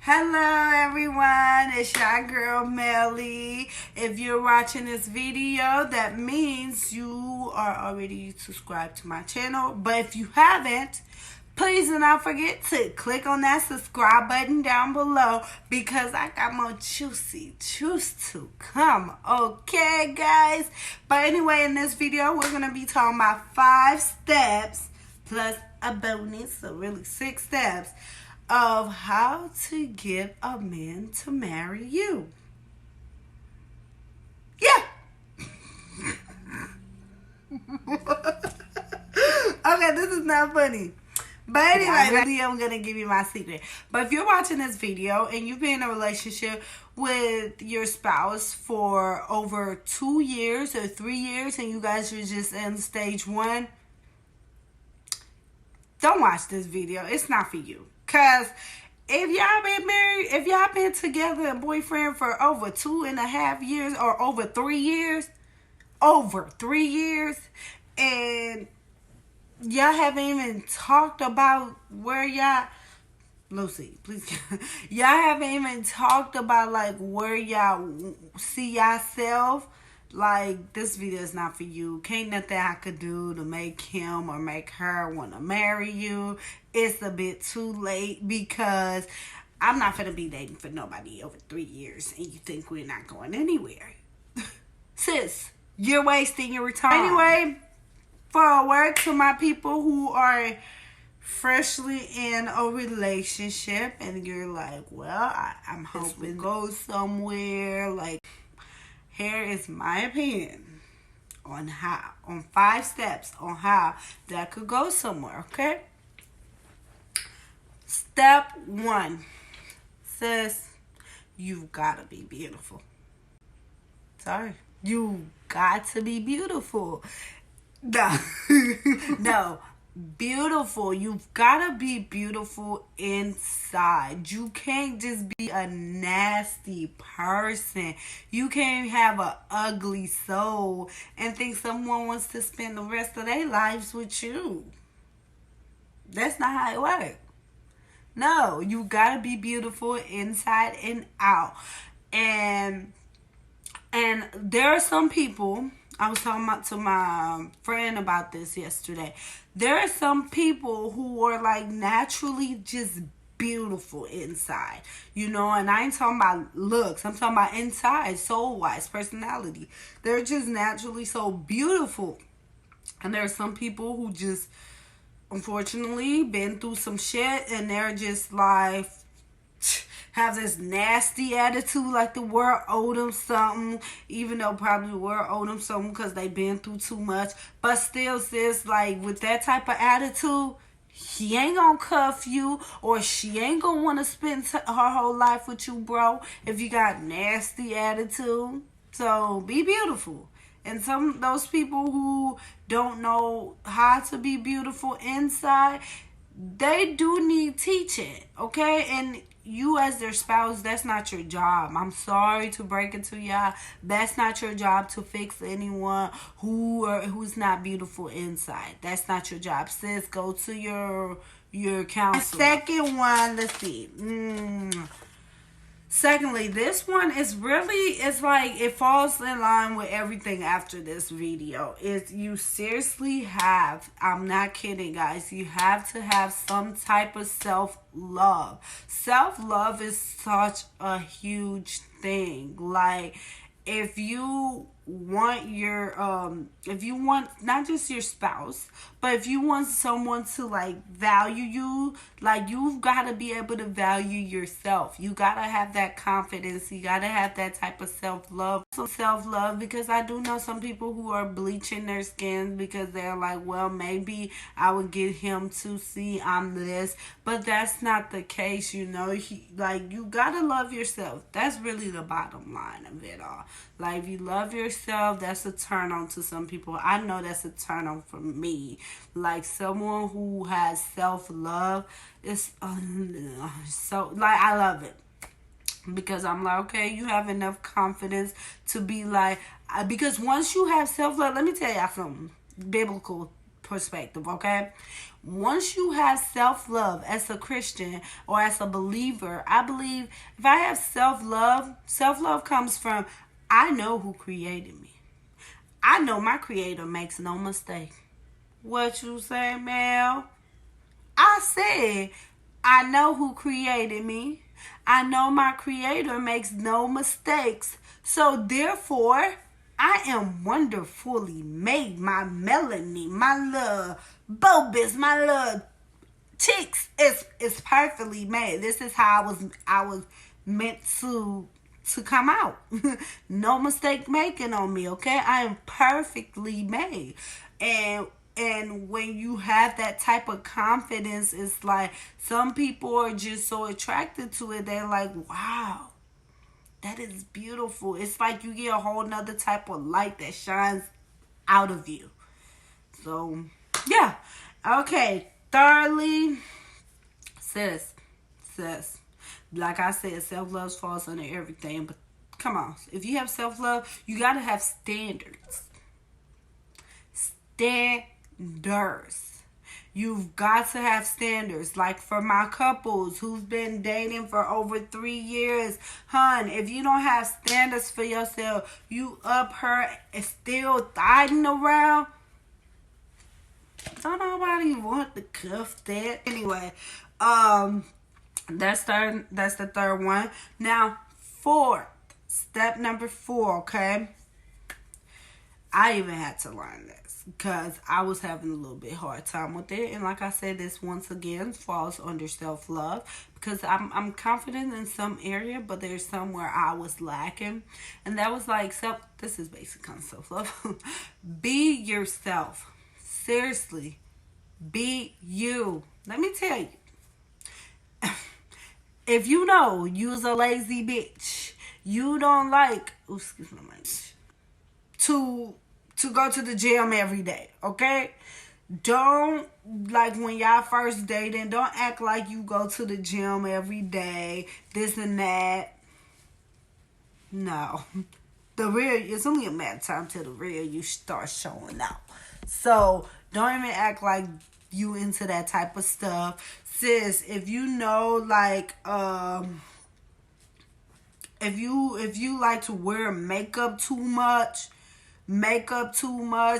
Hello everyone, it's your girl Melly. If you're watching this video, that means you are already subscribed to my channel. But if you haven't, please do not forget to click on that subscribe button down below because I got more juicy juice to come. Okay, guys? But anyway, in this video, we're going to be talking about 5 steps plus a bonus, so really 6 steps of how to get a man to marry you. Yeah. Okay, this is not funny. But anyway, really, I'm going to give you my secret. But if you're watching this video and you've been in a relationship with your spouse for over 2 years or 3 years and you guys are just in stage 1, don't watch this video. It's not for you. Because if y'all been married, if y'all been together and boyfriend for over 2.5 years or over 3 years, and y'all haven't even talked about where y'all, Lucy, please, y'all haven't even talked about like where y'all see yourself, like this video is not for you. Can't nothing I could do to make him or make her want to marry you. It's a bit too late because I'm not going to be dating for nobody over 3 years and you think we're not going anywhere. Sis, you're wasting your time. Anyway, for a word to my people who are freshly in a relationship and you're like, well, I'm hoping to go somewhere. Like, here is my opinion on 5 steps on how that could go somewhere, okay? Step 1, sis, you've got to be beautiful. Sorry. You got to be beautiful. No, beautiful. You've got to be beautiful inside. You can't just be a nasty person. You can't have an ugly soul and think someone wants to spend the rest of their lives with you. That's not how it works. No, you got to be beautiful inside and out. And there are some people, I was talking to my friend about this yesterday. There are some people who are like naturally just beautiful inside, you know, and I ain't talking about looks. I'm talking about inside, soul-wise, personality. They're just naturally so beautiful. And there are some people who just, unfortunately, been through some shit and they're just like, have this nasty attitude like the world owed them something, even though probably the world owed them something because they been through too much. But still, sis, like with that type of attitude, he ain't gonna cuff you or she ain't gonna want to spend her whole life with you, bro, if you got nasty attitude. So be beautiful. And those people who don't know how to be beautiful inside, they do need teaching, okay? And you as their spouse, that's not your job. I'm sorry to break it to y'all. That's not your job to fix anyone who's not beautiful inside. That's not your job. Sis, go to your counselor. Second one, let's see. Secondly, this one is really, it's like, it falls in line with everything after this video. Is you seriously have, I'm not kidding, guys, you have to have some type of self-love. Self-love is such a huge thing. Like, if you want if you want not just your spouse, but if you want someone to like value you, like you've got to be able to value yourself. You got to have that confidence. You got to have that type of self-love. Because I do know some people who are bleaching their skins because they're like, well, maybe I would get him to see I'm this, but that's not the case, you know. Like, you got to love yourself. That's really the bottom line of it all. Like, if you love yourself, that's a turn on to some people. I know that's a turn on for me. Like, someone who has self-love is so, like, I love it. Because I'm like, okay, you have enough confidence to be like, because once you have self-love, let me tell y'all something, biblical perspective, okay? Once you have self-love as a Christian or as a believer, I believe if I have self-love comes from I know who created me. I know my creator makes no mistake. What you say, Mel? I said, I know who created me. I know my creator makes no mistakes. So therefore, I am wonderfully made. My Melanie, my little Bobus, my little cheeks is perfectly made. This is how I was meant to come out. No mistake making on me, okay? I am perfectly made. And when you have that type of confidence, it's like some people are just so attracted to it. They're like, wow, that is beautiful. It's like you get a whole nother type of light that shines out of you. So, yeah. Okay. Thirdly, sis. Like I said, self-love falls under everything. But come on. If you have self-love, you got to have standards. You've got to have standards. Like for my couples who've been dating for over 3 years, if you don't have standards for yourself, you up her and still thiding around. Don't nobody want to cuff that. Anyway, that's the third one. Now, step number 4, okay? I even had to learn this because I was having a little bit hard time with it. And like I said, this once again falls under self-love because I'm confident in some area, but there's somewhere I was lacking. And that was like, this is basic kind of self-love. Be yourself. Seriously. Be you. Let me tell you. If you know you's a lazy bitch, you don't like, excuse my language, to go to the gym every day, okay? Don't, like when y'all first dating, don't act like you go to the gym every day, this and that. No. It's only a matter of time till the real you start showing out. So, don't even act like you into that type of stuff. Sis, if you know, like, if you like to wear makeup too much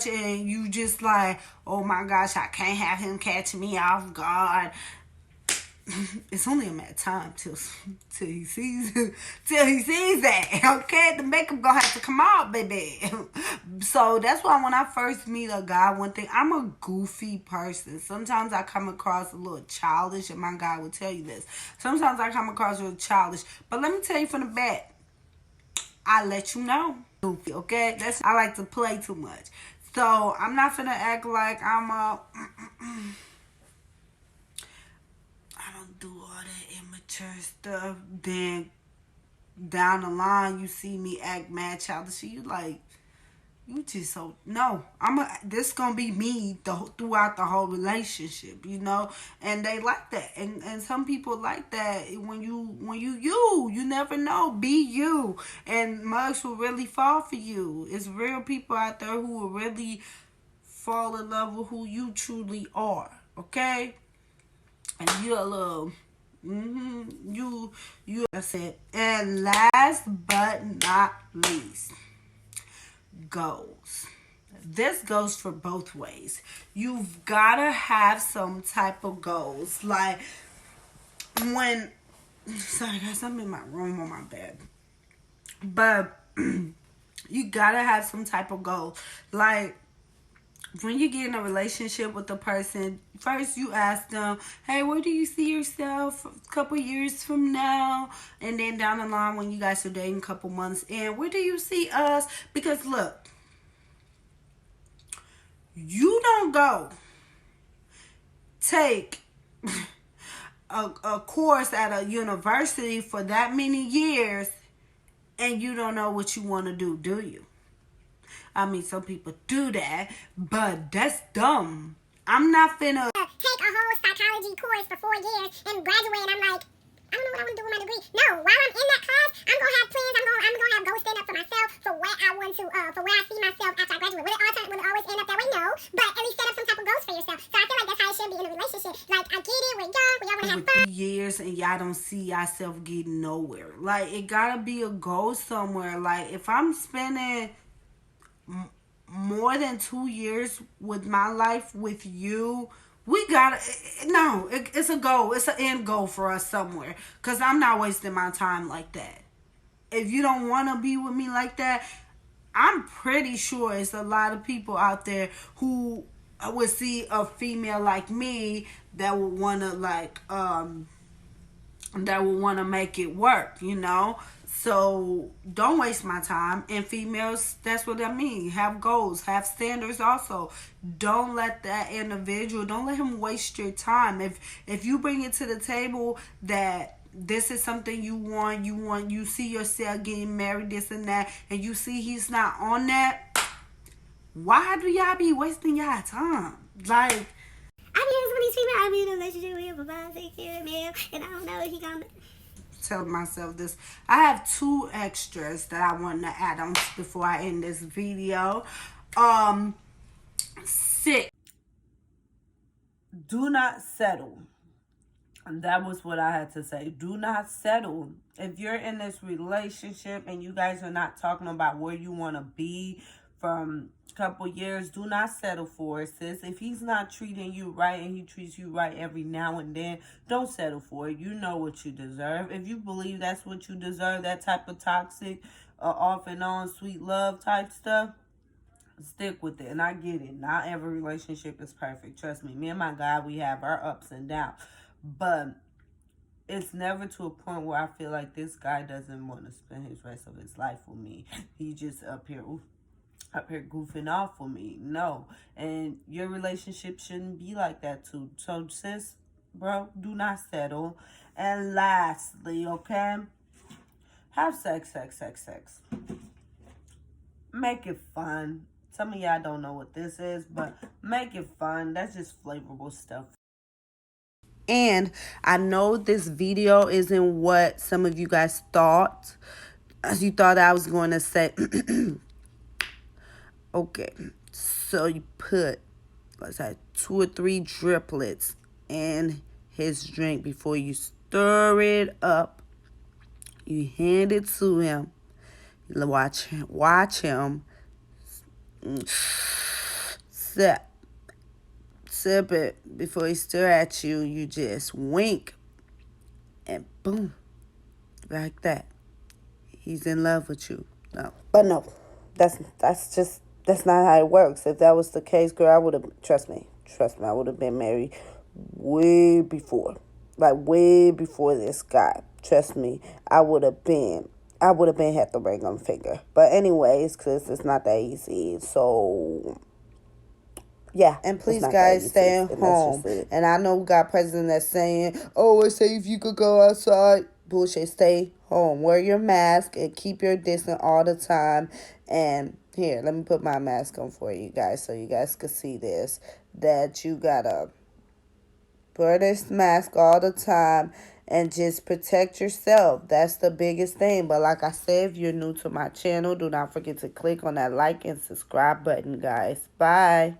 and you just like, oh my gosh, I can't have him catch me off guard. It's only a matter of time till he sees that, okay? The makeup gonna have to come out, baby. So that's why when I first meet a guy, one thing, I'm a goofy person. Sometimes I come across a little childish, and my guy will tell you this. Sometimes I come across a little childish, but let me tell you from the back, I let you know, goofy, okay? I like to play too much, so I'm not finna act like I'm a. Do all that immature stuff, then down the line you see me act mad childish, you like, you just so, no, this gonna be me throughout the whole relationship, you know. And they like that, and some people like that. When you never know, be you, and mugs will really fall for you. It's real people out there who will really fall in love with who you truly are, okay? And you're a little, that's it. And last but not least, goals. This goes for both ways. You've got to have some type of goals. Like, sorry guys, I'm in my room on my bed. But, you got to have some type of goal. Like, when you get in a relationship with a person, first you ask them, hey, where do you see yourself a couple years from now? And then down the line, when you guys are dating a couple months in, where do you see us? Because look, you don't go take a course at a university for that many years and you don't know what you want to do you? I mean, some people do that, but that's dumb. I'm not finna take a whole psychology course for 4 years and graduate, and I'm like, I don't know what I want to do with my degree. No, while I'm in that class, I'm gonna have plans. I'm gonna have goals stand up for myself, for where I want to, for where I see myself after I graduate. Will it always end up that way? No, but at least set up some type of goals for yourself. So I feel like that's how it should be in a relationship. y'all don't see yourself getting nowhere. Like, it gotta be a goal somewhere. Like, if I'm spending more than 2 years with my life with you, we gotta, no, it's a goal. It's an end goal for us somewhere. Because I'm not wasting my time like that. If you don't want to be with me like that, I'm pretty sure it's a lot of people out there who would see a female like me that would want to make it work, you know? So don't waste my time. And females, that's what I mean. Have goals, have standards also. Don't let that individual, don't let him waste your time. If you bring it to the table that this is something you see yourself getting married, this and that, and you see he's not on that, why do y'all be wasting y'all time? Like, I mean, some of these females, I mean, in a relationship with him for 5, 6 years, man, and I don't know if he gonna. Tell myself this. I have 2 extras that I want to add on before I end this video. 6. Do not settle. And that was what I had to say. Do not settle. If you're in this relationship and you guys are not talking about where you want to be from a couple years, do not settle for it, sis. If he's not treating you right and he treats you right every now and then, don't settle for it. You know what you deserve. If you believe that's what you deserve, that type of toxic, off and on, sweet love type stuff, stick with it. And I get it. Not every relationship is perfect. Trust me. Me and my guy, we have our ups and downs. But it's never to a point where I feel like this guy doesn't want to spend his rest of his life with me. He just up here goofing off with me. No. And your relationship shouldn't be like that too. So, sis, bro, do not settle. And lastly, okay, have sex. Make it fun. Some of y'all don't know what this is, but make it fun. That's just flavorful stuff. And I know this video isn't what some of you guys thought. As you thought I was going to say. Okay. So you put, let's say, 2 or 3 driplets in his drink before you stir it up. You hand it to him. Watch him. Sip it before he stir at you. You just wink, and boom, like that. He's in love with you. No, but no, that's not how it works. If that was the case, girl, I would have trust me, I would have been married way before this guy. Trust me, I would have been had the ring on finger. But anyways, because it's not that easy. So yeah. And please, guys, stay at home. And I know we got president that's saying, oh, it's safe, you could go outside. Bullshit. Stay home. Wear your mask and keep your distance all the time. And here, let me put my mask on for you guys so you guys can see this. That you gotta wear this mask all the time and just protect yourself. That's the biggest thing. But like I said, if you're new to my channel, do not forget to click on that like and subscribe button, guys. Bye.